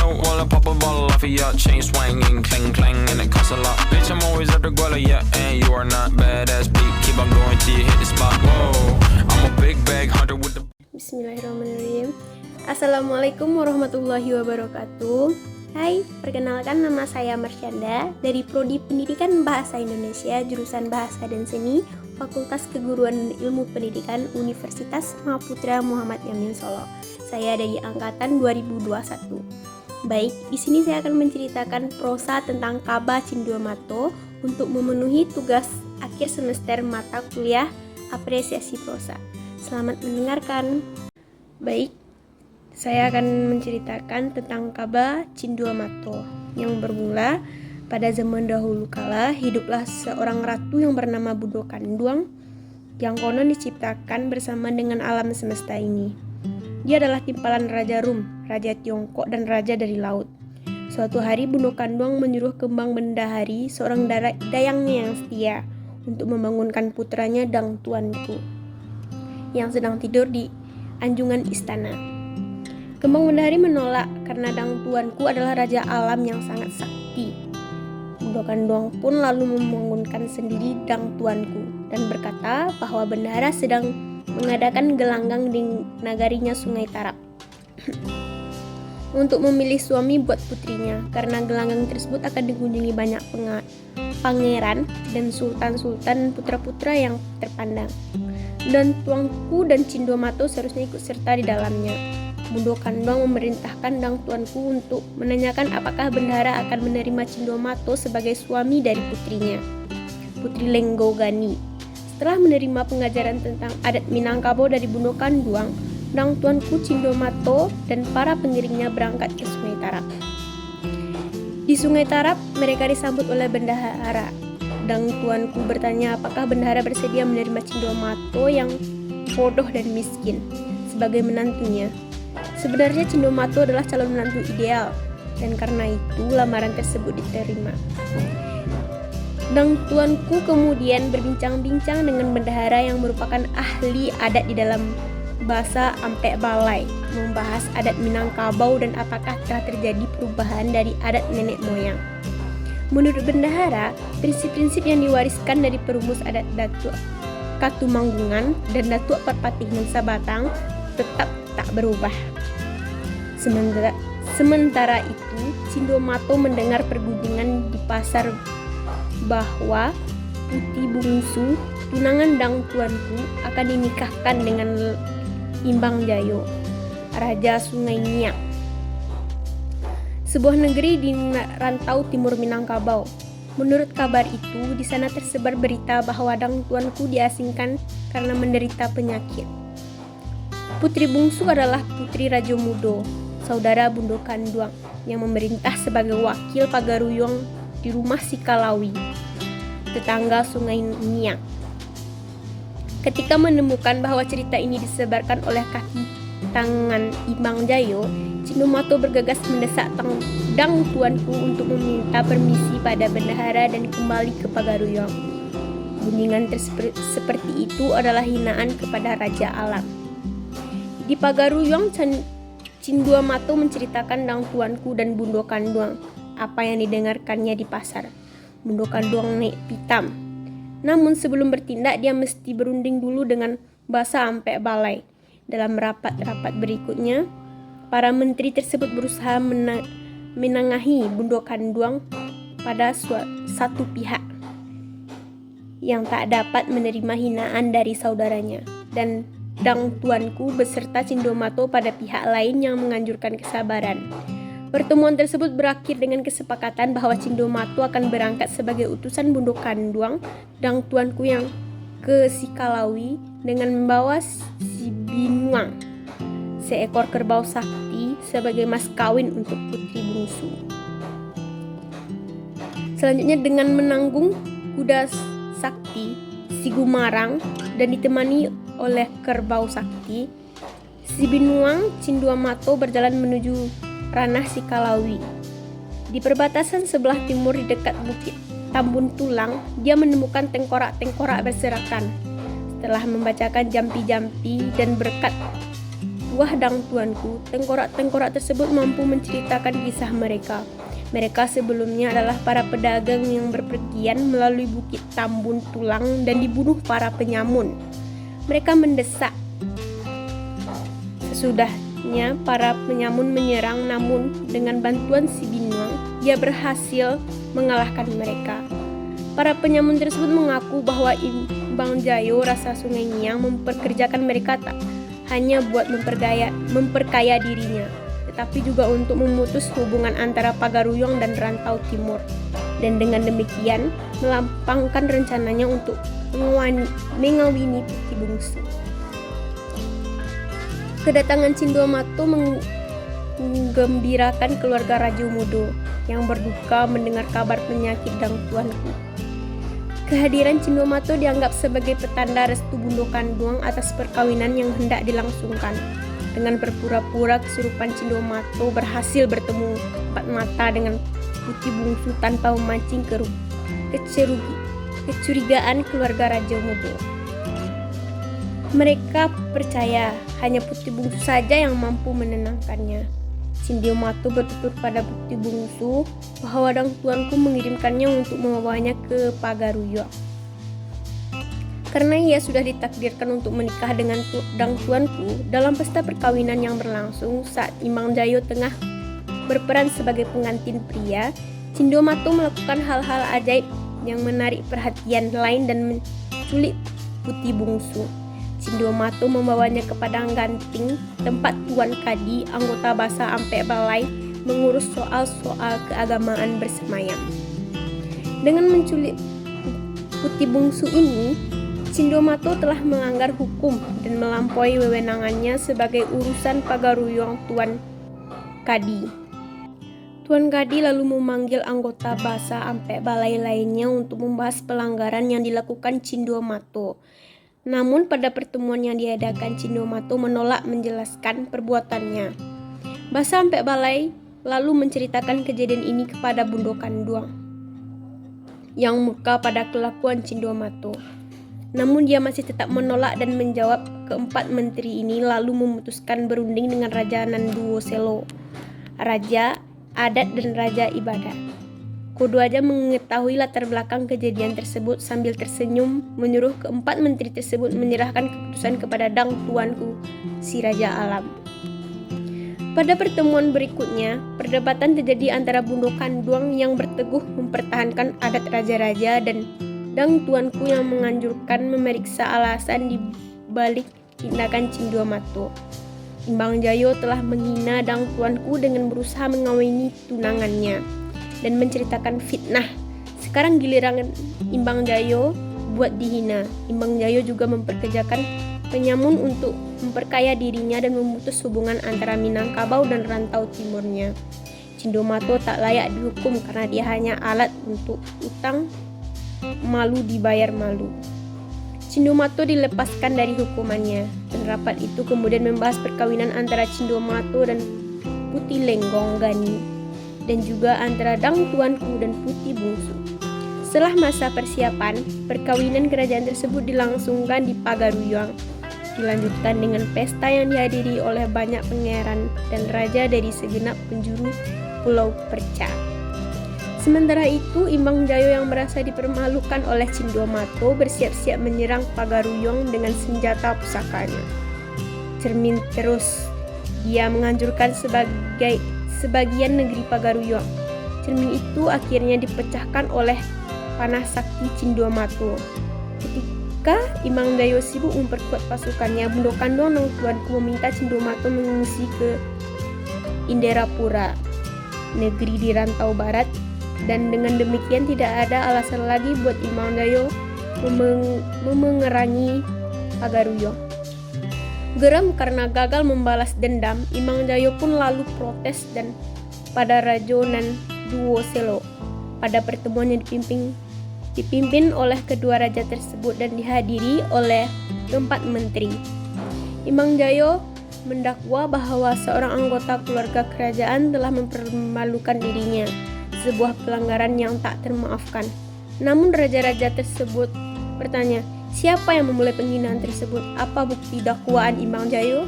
note while I pop a bottle off of ya. Chain swinging, clang clang, and it costs a lot. Bitch, I'm always after Guala, yeah, and you are not badass beat. Keep on going till you hit the spot. Whoa, I'm a big bag hunter with the. Bismillahirrahmanirrahim. Assalamualaikum warahmatullahi wabarakatuh. Hai, perkenalkan nama saya Marsyanda dari Prodi Pendidikan Bahasa Indonesia jurusan Bahasa dan Seni Fakultas Keguruan dan Ilmu Pendidikan Universitas Mahaputra Muhammad Yamin Solo. Saya dari angkatan 2021. Baik, di sini saya akan menceritakan prosa tentang Kaba Cinduamato untuk memenuhi tugas akhir semester mata kuliah apresiasi prosa. Selamat mendengarkan. Baik, saya akan menceritakan tentang Kaba Cinduamato yang bermula pada zaman dahulu kala hiduplah seorang ratu yang bernama Bundo Kanduang yang konon diciptakan bersama dengan alam semesta ini. Dia adalah timpalan Raja Rum, Raja Tiongkok dan Raja dari Laut. Suatu hari Bundo Kanduang menyuruh Kembang Bendahari, seorang dayangnya yang setia, untuk membangunkan putranya Dang Tuanku yang sedang tidur di anjungan istana. Kembang Bendahari menolak karena Dang Tuanku adalah raja alam yang sangat sakti. Bundo Kanduang pun lalu membangunkan sendiri Dang Tuanku dan berkata bahwa bendahara sedang mengadakan gelanggang di nagarinya Sungai Tarap untuk memilih suami buat putrinya, karena gelanggang tersebut akan dikunjungi banyak pangeran dan sultan-sultan putra-putra yang terpandang. Dan Tuanku dan Cinduamato seharusnya ikut serta di dalamnya. Bundo Kanduang memerintahkan Dang Tuanku untuk menanyakan apakah bendahara akan menerima Cinduamato sebagai suami dari putrinya, Putri Lenggogani. Setelah menerima pengajaran tentang adat Minangkabau dari Bundo Kanduang, Dang Tuanku, Cinduamato dan para pengiringnya berangkat ke Sungai Tarap. Di Sungai Tarap, mereka disambut oleh bendahara. Dang Tuanku bertanya apakah bendahara bersedia menerima Cinduamato yang bodoh dan miskin sebagai menantunya. Sebenarnya Cinduamato adalah calon menantu ideal, dan karena itu lamaran tersebut diterima. Dang Tuanku kemudian berbincang-bincang dengan bendahara yang merupakan ahli adat di dalam bahasa Ampek Balai, membahas adat Minangkabau dan apakah telah terjadi perubahan dari adat nenek moyang. Menurut bendahara, prinsip-prinsip yang diwariskan dari perumus adat Datuk Katumanggungan dan Datuk Perpatih Nusa Batang tetap tak berubah. Sementara itu, Cinduamato mendengar pergunjingan di pasar bahwa putri bungsu tunangan Dang Tuanku akan dinikahkan dengan Imbang Jayo, Raja Sungai Nyak, sebuah negeri di rantau timur Minangkabau. Menurut kabar itu, di sana tersebar berita bahwa Dang Tuanku diasingkan karena menderita penyakit. Putri bungsu adalah Putri Rajo Mudo, saudara Bundo Kanduang, yang memerintah sebagai wakil Pagaruyung di rumah Sikalawi, tetangga Sungai Nyak. Ketika menemukan bahwa cerita ini disebarkan oleh kaki tangan Imbang Jayo, Cinduamato bergegas mendesak Dang Tuanku untuk meminta permisi pada bendahara dan kembali ke Pagaruyung. Gunjingan seperti itu adalah hinaan kepada Raja Alam. Di Pagaruyung, Cinduamato menceritakan Dang Tuanku dan Bundo Kanduang apa yang didengarkannya di pasar. Bundo Kanduang naik pitam. Namun sebelum bertindak, dia mesti berunding dulu dengan bahasa Ampek Balai. Dalam rapat-rapat berikutnya, para menteri tersebut berusaha menengahi Bundo Kanduang pada satu pihak yang tak dapat menerima hinaan dari saudaranya, dan Dang Tuanku beserta Cinduamato pada pihak lain yang menganjurkan kesabaran. Pertemuan tersebut berakhir dengan kesepakatan bahwa Cinduamato akan berangkat sebagai utusan Bundo Kanduang, Dang Tuanku yang ke Sikalawi dengan membawa Sibinuang, seekor kerbau sakti sebagai mas kawin untuk putri bungsu. Selanjutnya dengan menanggung kuda sakti Sigumarang dan ditemani oleh kerbau sakti, Sibinuang, Cinduamato berjalan menuju ranah Sikalawi. Di perbatasan sebelah timur di dekat bukit Tambun Tulang, dia menemukan tengkorak-tengkorak berserakan. Setelah membacakan jampi-jampi dan berkat Wah dang tuanku, tengkorak-tengkorak tersebut mampu menceritakan kisah mereka. Mereka sebelumnya adalah para pedagang yang berpergian melalui Bukit Tambun Tulang dan dibunuh para penyamun. Mereka mendesak. Sesudahnya para penyamun menyerang, namun dengan bantuan si Binuang, dia berhasil mengalahkan mereka. Para penyamun tersebut mengaku bahwa Imbang Jayo, Rasa Sungai Nyiang, memperkerjakan mereka tak hanya buat memperkaya dirinya, tetapi juga untuk memutus hubungan antara Pagaruyung dan Rantau Timur, dan dengan demikian melampangkan rencananya untuk mengawini Putih Bungsu. Kedatangan Cindomato menggembirakan keluarga Raja Umudo yang berduka mendengar kabar penyakit dang tuanku. Kehadiran Cindomato dianggap sebagai petanda restu Bundo Kanduang atas perkawinan yang hendak dilangsungkan. Dengan berpura-pura kesurupan, Cindomato berhasil bertemu empat mata dengan Putih Bungsu tanpa memancing kecurigaan keluarga Raja Umudo. Mereka percaya hanya Putih Bungsu saja yang mampu menenangkannya. Cindomato bertutur pada Putih Bungsu bahwa dang tuanku mengirimkannya untuk membawanya ke Pagaruyung. Karena ia sudah ditakdirkan untuk menikah dengan dang tuanku dalam pesta perkawinan yang berlangsung saat Imbang Jayo tengah berperan sebagai pengantin pria, Cindomato melakukan hal-hal ajaib yang menarik perhatian lain dan menculik Putih Bungsu. Cindomato membawanya ke Padang Ganting, tempat Tuan Kadi, anggota Basa Ampek Balai, mengurus soal-soal keagamaan bersemayam. Dengan menculik Putih Bungsu ini, Cindomato telah melanggar hukum dan melampaui wewenangannya sebagai urusan Pagaruyung Tuan Kadi. Tuan Kadi lalu memanggil anggota Basa Ampek Balai lainnya untuk membahas pelanggaran yang dilakukan Cindomato. Namun pada pertemuan yang diadakan, Cindomato menolak menjelaskan perbuatannya. Basa Ampek Balai lalu menceritakan kejadian ini kepada Bundo Kanduang yang murka pada kelakuan Cindomato. Namun dia masih tetap menolak dan menjawab keempat menteri ini lalu memutuskan berunding dengan Raja Nanduo Selo, Raja Adat dan Raja Ibadat. Keduanya mengetahui latar belakang kejadian tersebut sambil tersenyum menyuruh keempat menteri tersebut menyerahkan keputusan kepada dang tuanku, si Raja Alam. Pada pertemuan berikutnya, perdebatan terjadi antara Bundo Kanduang yang berteguh mempertahankan adat raja-raja dan dang tuanku yang menganjurkan memeriksa alasan di balik tindakan Cindomato. Imbang Jayo telah menghina dang tuanku dengan berusaha mengawini tunangannya dan menceritakan fitnah. Sekarang giliran Imbang Jayo buat dihina. Imbang Jayo juga memperkerjakan penyamun untuk memperkaya dirinya dan memutus hubungan antara Minangkabau dan Rantau Timurnya. Cindomato tak layak dihukum karena dia hanya alat untuk utang malu dibayar malu. Cindomato dilepaskan dari hukumannya, dan rapat itu kemudian membahas perkawinan antara Cindomato dan Putih Lenggong Gani, dan juga antara dang tuanku dan Putih Bungsu. Setelah masa persiapan, perkawinan kerajaan tersebut dilangsungkan di Pagaruyung, dilanjutkan dengan pesta yang dihadiri oleh banyak pangeran dan raja dari segenap penjuru Pulau Perca. Sementara itu, Imbang Jayo yang merasa dipermalukan oleh Cindomato bersiap-siap menyerang Pagaruyung dengan senjata pusakanya. Cermin terus, dia menghancurkan sebagian negeri Pagaruyung. Cermin itu akhirnya dipecahkan oleh panah sakti Cindomato. Ketika Imbang Jayo sibuk memperkuat pasukannya, Bundo Kanduang dan tuanku meminta Cindomato mengungsi ke Inderapura, negeri di Rantau Barat, dan dengan demikian tidak ada alasan lagi buat Imbang Jayo memengerangi Pagaruyung. Geram karena gagal membalas dendam, Imbang Jayo pun lalu protes dan pada Raja Nanduo Selo. Pada pertemuan yang dipimpin oleh kedua raja tersebut dan dihadiri oleh keempat menteri, Imbang Jayo mendakwa bahwa seorang anggota keluarga kerajaan telah mempermalukan dirinya, sebuah pelanggaran yang tak termaafkan. Namun raja-raja tersebut bertanya, siapa yang memulai penghinaan tersebut? Apa bukti dakwaan Imbang Jayo?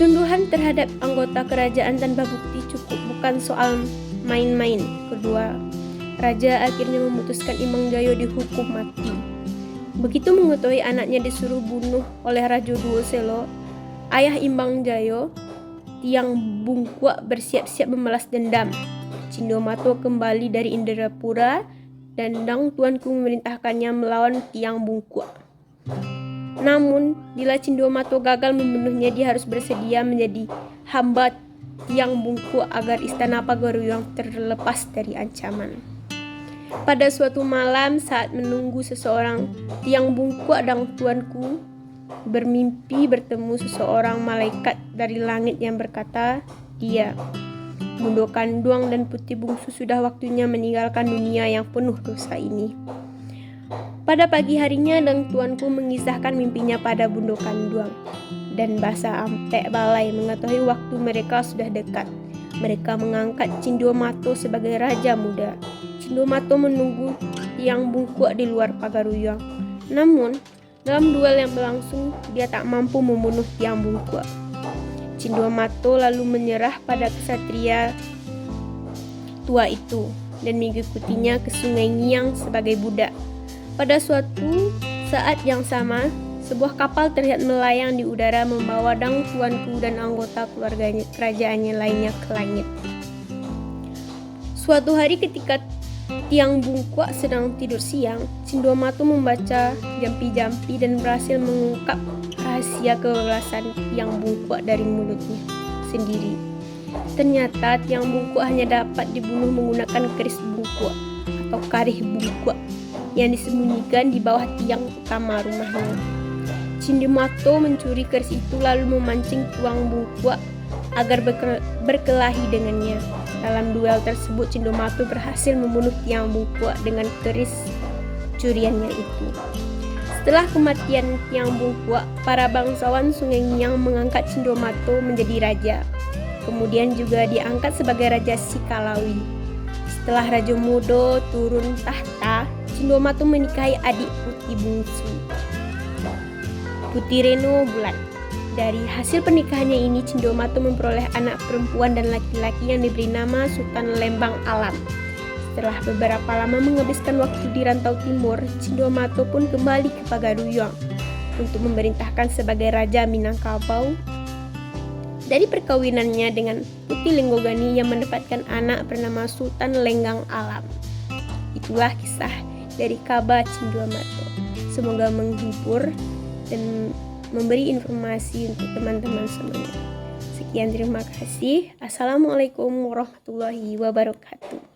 Tuduhan terhadap anggota kerajaan tanpa bukti cukup bukan soal main-main. Kedua, raja akhirnya memutuskan Imang Jayo dihukum mati. Begitu mengetahui anaknya disuruh bunuh oleh Raja Duoselo, ayah Imang Jayo, Tiang Bungkua bersiap-siap membalas dendam. Cindomato kembali dari Indrapura dan Dang Tuanku memerintahkannya melawan Tiang Bungkua. Namun, bila Cindomato gagal membunuhnya, dia harus bersedia menjadi hamba Tiang Bungkua agar istana Pagaruyung terlepas dari ancaman. Pada suatu malam saat menunggu seseorang, Tiang Bungkua dan Tuanku bermimpi bertemu seseorang malaikat dari langit yang berkata, "Dia, Bundo Kanduang dan Putih Bungsu sudah waktunya meninggalkan dunia yang penuh dosa ini." Pada pagi harinya, Dang Tuanku mengisahkan mimpinya pada Bundo Kanduang dan Basa Ampek Balai mengetahui waktu mereka sudah dekat. Mereka mengangkat Cindomato sebagai raja muda. Cindomato menunggu Tiang Bungkua di luar Pagaruyung. Namun, dalam duel yang berlangsung, dia tak mampu membunuh Tiang Bungkua. Cindomato lalu menyerah pada kesatria tua itu dan mengikutinya ke Sungai Ngiang sebagai budak. Pada suatu saat yang sama, sebuah kapal terlihat melayang di udara membawa Dang Tuanku dan anggota keluarganya kerajaannya lainnya ke langit. Suatu hari ketika Tiang Bungkua sedang tidur siang, Cindomato membaca jampi-jampi dan berhasil mengungkap rahasia kebebasan Tiang Bungkua dari mulutnya sendiri. Ternyata Tiang Bungkua hanya dapat dibunuh menggunakan keris bungkua atau karih bungkua yang disembunyikan di bawah tiang utama rumahnya. Cindomato mencuri keris itu lalu memancing Tiang Bungkua agar berkelahi dengannya. Dalam duel tersebut, Cindomato berhasil membunuh Tiang Bungkua dengan keris curiannya itu. Setelah kematian Tiang Bungkua, para bangsawan Sungai Ngiang mengangkat Cindomato menjadi raja. Kemudian juga diangkat sebagai Raja Sikalawi. Setelah Raja Mudo turun tahta, Cindomato menikahi adik Putih Bungsu, Putih Reno Bulat. Dari hasil pernikahannya ini, Cindomato memperoleh anak perempuan dan laki-laki yang diberi nama Sultan Lembang Alam. Setelah beberapa lama menghabiskan waktu di rantau timur, Cindomato pun kembali ke Pagaruyung untuk memerintahkan sebagai Raja Minangkabau. Dari perkawinannya dengan Putih Lenggogani yang mendapatkan anak bernama Sultan Lenggang Alam. Itulah kisah dari Kaba Cindomato. Semoga menghibur dan memberi informasi untuk teman-teman semuanya. Sekian, terima kasih. Assalamualaikum warahmatullahi wabarakatuh.